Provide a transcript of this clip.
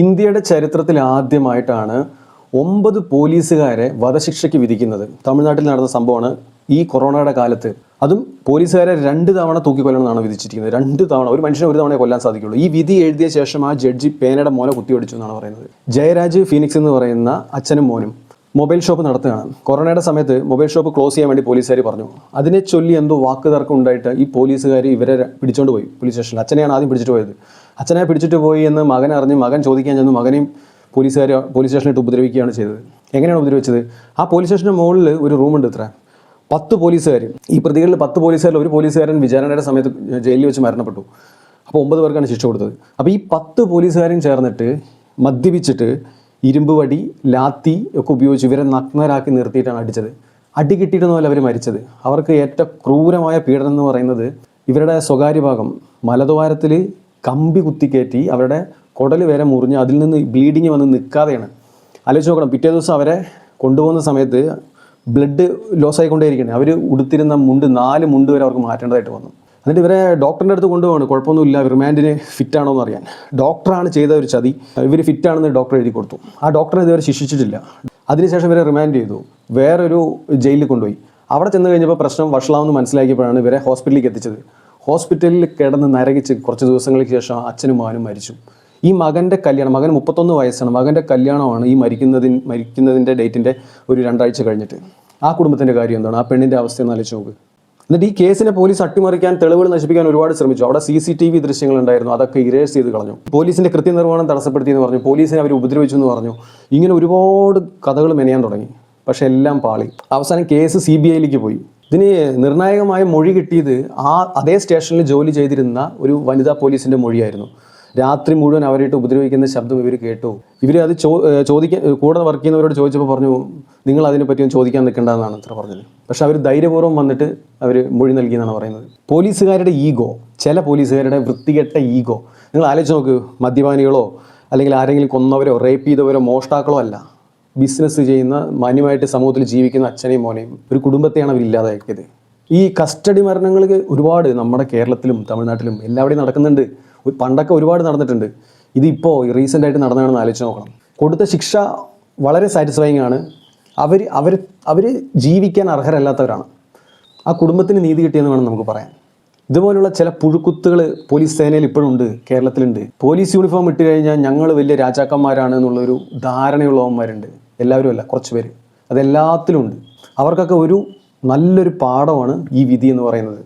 ഇന്ത്യയുടെ ചരിത്രത്തിൽ ആദ്യമായിട്ടാണ് 9 പോലീസുകാരെ വധശിക്ഷയ്ക്ക് വിധിക്കുന്നത്. തമിഴ്നാട്ടിൽ നടന്ന സംഭവമാണ് ഈ കൊറോണയുടെ കാലത്ത്. അതും പോലീസുകാരെ 2 തവണ തൂക്കിക്കൊല്ലണമെന്നാണ് വിധിച്ചിരിക്കുന്നത്. 2 തവണ. ഒരു മനുഷ്യനെ ഒരു തവണയെ കൊല്ലാൻ സാധിക്കുള്ളൂ. ഈ വിധി എഴുതിയ ശേഷം ആ ജഡ്ജി പേനയുടെ മോനെ കുത്തിയൊടിച്ചു എന്നാണ് പറയുന്നത്. ജയരാജ് ഫീനിക്സ് എന്ന് പറയുന്ന അച്ഛനും മോനും മൊബൈൽ ഷോപ്പ് നടത്തുകയാണ്. കൊറോണയുടെ സമയത്ത് മൊബൈൽ ഷോപ്പ് ക്ലോസ് ചെയ്യാൻ വേണ്ടി പോലീസുകാർ പറഞ്ഞു. അതിനെ ചൊല്ലി എന്തോ വാക്ക് തർക്കം ഉണ്ടായിട്ട് ഈ പോലീസുകാർ ഇവരെ പിടിച്ചോണ്ട് പോയി പോലീസ് സ്റ്റേഷനിൽ. അച്ഛനെയാണ് ആദ്യം പിടിച്ചിട്ട് പോയത്. അച്ഛനെ പിടിച്ചിട്ട് പോയി എന്ന് മകൻ അറിഞ്ഞ് മകൻ ചോദിക്കാൻ ചെന്നു. മകനെയും പോലീസുകാർ പോലീസ് സ്റ്റേഷനിലിട്ട് ഉപദ്രവിക്കുകയാണ് ചെയ്തത്. എങ്ങനെയാണ് ഉപദ്രവിച്ചത്? ആ പോലീസ് സ്റ്റേഷൻ്റെ മുകളിൽ ഒരു റൂമുണ്ട്. ഇത്ര 10 പോലീസുകാർ. ഈ പ്രതികളിൽ 10 പോലീസുകാരിൽ ഒരു പോലീസുകാരൻ വിചാരണയുടെ സമയത്ത് ജയിലിൽ വെച്ച് മരണപ്പെട്ടു. അപ്പോൾ 9 പേർക്കാണ് ശിക്ഷ കൊടുത്തത്. അപ്പോൾ ഈ 10 പോലീസുകാരും ചേർന്നിട്ട് മദ്യപിച്ചിട്ട് ഇരുമ്പ് വടി, ലാത്തി ഒക്കെ ഉപയോഗിച്ച് ഇവരെ നഗ്നരാക്കി നിർത്തിയിട്ടാണ് അടിച്ചത്. അടി കിട്ടിയിട്ടൊന്നുമല്ല അവർ മരിച്ചത്. അവർക്ക് ഏറ്റവും ക്രൂരമായ പീഡനം എന്ന് പറയുന്നത് ഇവരുടെ സ്വകാര്യ ഭാഗം മലദ്വാരത്തിൽ കമ്പി കുത്തിക്കയറ്റി അവരുടെ കുടൽ വരെ മുറിഞ്ഞ് അതിൽ നിന്ന് ബ്ലീഡിങ് വന്ന് നിൽക്കാതെയാണ്. ആലോചിച്ച് നോക്കണം. പിറ്റേ ദിവസം അവരെ കൊണ്ടുപോകുന്ന സമയത്ത് ബ്ലഡ് ലോസ് ആയിക്കൊണ്ടേയിരിക്കുകയാണ്. അവർ ഉടുത്തിരുന്ന മുണ്ട് 4 മുണ്ട് വരെ അവർക്ക് മാറ്റേണ്ടതായിട്ട് വന്നു. എന്നിട്ട് ഇവരെ ഡോക്ടറിൻ്റെ അടുത്ത് കൊണ്ടുപോകണം. കുഴപ്പമൊന്നുമില്ല, റിമാൻഡിന് ഫിറ്റാണോ എന്ന് അറിയാൻ. ഡോക്ടറാണ് ചെയ്ത ഒരു ചതി. ഇവർ ഫിറ്റാണെന്ന് ഡോക്ടർ എഴുതി കൊടുത്തു. ആ ഡോക്ടറെ ഇതുവരെ ശിക്ഷിച്ചിട്ടില്ല. അതിനുശേഷം ഇവരെ റിമാൻഡ് ചെയ്തു. വേറൊരു ജയിലിൽ കൊണ്ടുപോയി. അവിടെ ചെന്ന് കഴിഞ്ഞപ്പോൾ പ്രശ്നം വഷളാമെന്ന് മനസ്സിലാക്കിയപ്പോഴാണ് ഇവരെ ഹോസ്പിറ്റലിലേക്ക് എത്തിച്ചത്. ഹോസ്പിറ്റലിൽ കിടന്ന് നരകിച്ച് കുറച്ച് ദിവസങ്ങൾക്ക് ശേഷം അച്ഛനും മകനും മരിച്ചു. ഈ മകൻ്റെ കല്യാണം, മകന് 31 വയസ്സാണ്. മകൻ്റെ കല്യാണമാണ് ഈ മരിക്കുന്നതിൻ്റെ ഡേറ്റിൻ്റെ ഒരു 2 ആഴ്ച കഴിഞ്ഞിട്ട്. ആ കുടുംബത്തിൻ്റെ കാര്യം എന്താണ്? ആ പെണ്ണിൻ്റെ അവസ്ഥ ഒന്ന് ആലോചിച്ച് നോക്ക്. എന്നിട്ട് ഈ കേസിനെ പോലീസ് അട്ടിമറിക്കാൻ, തെളിവുകൾ നശിപ്പിക്കാൻ ഒരുപാട് ശ്രമിച്ചു. അവിടെ CCTV ദൃശ്യങ്ങൾ ഉണ്ടായിരുന്നു. അതൊക്കെ ഇറേസ് ചെയ്ത് കളഞ്ഞു. പോലീസിൻ്റെ കൃത്യനിർവഹണം തടസ്സപ്പെടുത്തിയെന്ന് പറഞ്ഞു. പോലീസിനെ അവർ ഉപദ്രവിച്ചു എന്ന് പറഞ്ഞു. ഇങ്ങനെ ഒരുപാട് കഥകൾ മെനയാൻ തുടങ്ങി. പക്ഷെ എല്ലാം പാളി. അവസാനം കേസ് CBIയിലേക്ക് പോയി. ഇതിന് നിർണായകമായ മൊഴി കിട്ടിയത് അതേ സ്റ്റേഷനിൽ ജോലി ചെയ്തിരുന്ന ഒരു വനിതാ പോലീസിൻ്റെ മൊഴിയായിരുന്നു. രാത്രി മുഴുവൻ അവരായിട്ട് ഉപദ്രവിക്കുന്ന ശബ്ദം ഇവർ കേട്ടു. ഇവർ അത് ചോദിക്കാൻ കൂടെ വർക്ക് ചെയ്യുന്നവരോട് ചോദിച്ചപ്പോൾ പറഞ്ഞു, നിങ്ങൾ അതിനെപ്പറ്റിയൊന്നും ചോദിക്കാൻ നിൽക്കേണ്ടതെന്നാണ് ഇത്ര പറഞ്ഞത്. പക്ഷെ അവർ ധൈര്യപൂർവ്വം വന്നിട്ട് അവർ മൊഴി നൽകിയെന്നാണ് പറയുന്നത്. പോലീസുകാരുടെ ഈഗോ, ചില പോലീസുകാരുടെ വൃത്തികെട്ട ഈഗോ നിങ്ങൾ ആലോചിച്ച് നോക്ക്. മദ്യപാനികളോ അല്ലെങ്കിൽ ആരെങ്കിലും കൊന്നവരോ റേപ്പ് ചെയ്തവരോ മോഷ്ടാക്കളോ അല്ല. ബിസിനസ് ചെയ്യുന്ന, മാന്യമായിട്ട് സമൂഹത്തിൽ ജീവിക്കുന്ന അച്ഛനെയും മോനെയും ഒരു കുടുംബത്തെയാണ് അവർ ഇല്ലാതാക്കിയത്. ഈ കസ്റ്റഡി മരണങ്ങൾ ഒരുപാട് നമ്മുടെ കേരളത്തിലും തമിഴ്നാട്ടിലും എല്ലാവിടെയും നടക്കുന്നുണ്ട്. പണ്ടൊക്കെ ഒരുപാട് നടന്നിട്ടുണ്ട്. ഇതിപ്പോൾ റീസെൻ്റായിട്ട് നടന്നതാണെന്ന് ആലോചിച്ച് നോക്കണം. കൊടുത്ത ശിക്ഷ വളരെ സാറ്റിസ്ഫൈങ് ആണ്. അവർ ജീവിക്കാൻ അർഹരല്ലാത്തവരാണ്. ആ കുടുംബത്തിന് നീതി കിട്ടിയെന്ന് വേണം നമുക്ക് പറയാൻ. ഇതുപോലുള്ള ചില പുഴുക്കുത്തുകൾ പോലീസ് സേനയിൽ ഇപ്പോഴും ഉണ്ട്, കേരളത്തിലുണ്ട്. പോലീസ് യൂണിഫോം ഇട്ട് കഴിഞ്ഞാൽ ഞങ്ങൾ വലിയ രാജാക്കന്മാരാണ് എന്നുള്ളൊരു ധാരണയുള്ളവന്മാരുണ്ട്. എല്ലാവരും അല്ല, കുറച്ച് പേര്. അതെല്ലാത്തിലും ഉണ്ട്. അവർക്കൊക്കെ നല്ലൊരു പാഠമാണ് ഈ വിധി എന്ന് പറയുന്നത്.